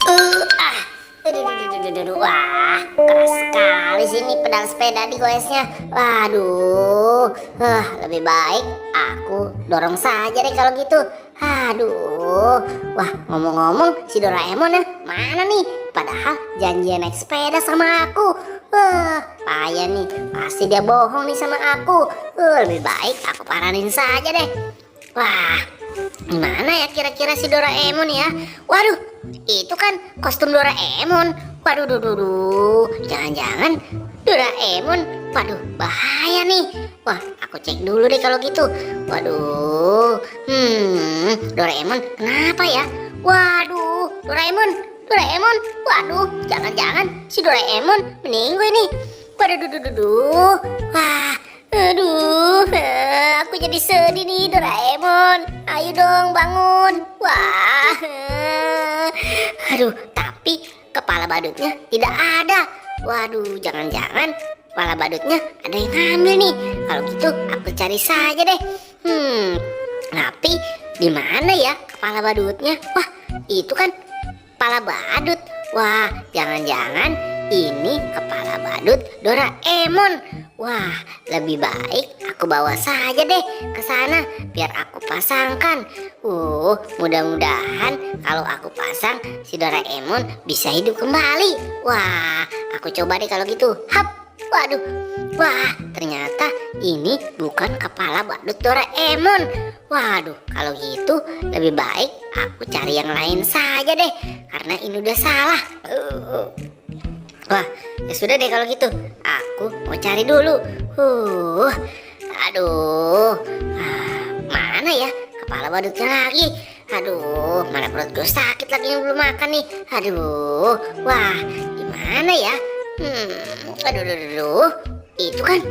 Ah, wah, keras sekali sini pedal sepeda digoesnya. Waduh, lebih baik aku dorong saja deh kalau gitu. Aduh, wah ngomong-ngomong si Doraemon ya mana nih? Padahal janjian naik sepeda sama aku. Payah nih, pasti dia bohong nih sama aku. Lebih baik aku paranin saja deh. Wah, gimana ya kira-kira si Doraemon ya? Waduh, itu kan kostum Doraemon. Waduh, jangan-jangan Doraemon. Waduh, bahaya nih. Wah, aku cek dulu deh kalau gitu. Waduh, Doraemon kenapa ya? Waduh, Doraemon. Waduh, jangan-jangan si Doraemon meninggal ini. Waduh, wah. Aduh, aku jadi sedih nih Doraemon. Ayo dong bangun. Wah, aduh, tapi kepala badutnya tidak ada. Waduh, jangan-jangan kepala badutnya ada yang ngambil nih. Kalau gitu aku cari saja deh. Tapi di mana ya kepala badutnya? Wah, itu kan kepala badut. Wah, jangan-jangan ini kepala badut Doraemon. Wah, lebih baik aku bawa saja deh ke sana biar aku pasangkan. Mudah-mudahan kalau aku pasang si Doraemon bisa hidup kembali. Wah, aku coba deh kalau gitu. Hap. Waduh. Wah, ternyata ini bukan kepala badut Doraemon. Waduh, kalau gitu lebih baik aku cari yang lain saja deh karena ini udah salah. Wah, ya sudah deh kalau gitu. Aku mau cari dulu. Aduh, mana ya kepala badutnya lagi? Aduh, mana perut gue sakit lagi yang belum makan nih. Aduh, wah, gimana ya? Aduh, itu kan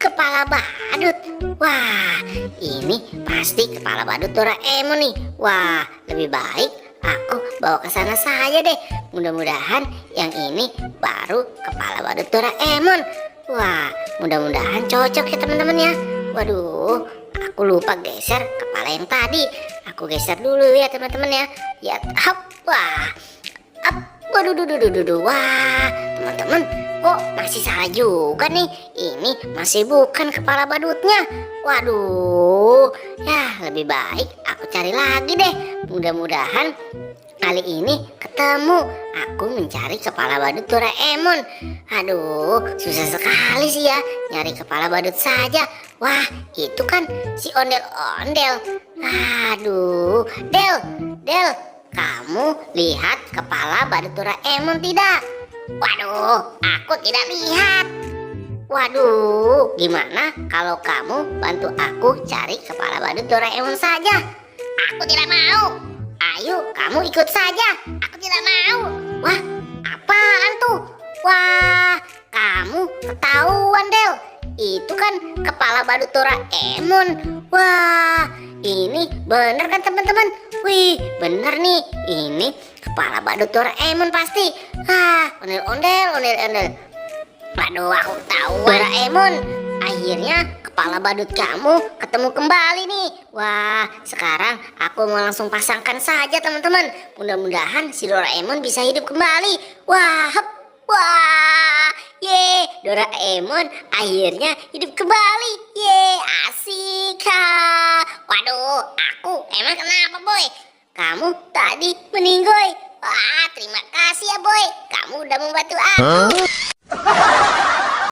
kepala badut. Wah, ini pasti kepala badut Doraemon nih. Wah, lebih baik aku bawa ke sana saja deh. Mudah-mudahan yang ini baru kepala badut Doraemon. Wah, mudah-mudahan cocok ya teman-teman ya. Waduh, aku lupa geser kepala yang tadi. Aku geser dulu ya teman-teman ya. Ya, hap, wah, up, waduh, wah, teman-teman, kok masih salah juga nih? Ini masih bukan kepala badutnya. Waduh, ya lebih baik aku cari lagi deh. Mudah-mudahan kali ini ketemu. Aku mencari kepala badut Doraemon. Aduh, susah sekali sih ya nyari kepala badut saja. Wah, itu kan si ondel-ondel. Aduh, Del, kamu lihat kepala badut Doraemon tidak? Waduh, aku tidak lihat. Waduh, gimana kalau kamu bantu aku cari kepala badut Doraemon saja? Aku tidak mau. Ayo, kamu ikut saja. Aku tidak mau. Wah, apaan tuh? Wah, kamu ketahuan, Del. Itu kan kepala badut Doraemon. Wah, ini bener kan teman-teman? Wih, bener nih. Ini kepala badut Doraemon pasti. Ondel-ondel. Waduh, aku tahu Doraemon. Akhirnya kepala badut kamu ketemu kembali nih. Wah, sekarang aku mau langsung pasangkan saja teman-teman. Mudah-mudahan si Doraemon bisa hidup kembali. Wah, ye, Doraemon akhirnya hidup kembali. Ye, asik. Waduh, aku emang kenapa boy? Kamu tadi meninggoy. Wah, terima kasih ya boy. Kamu udah membantu aku.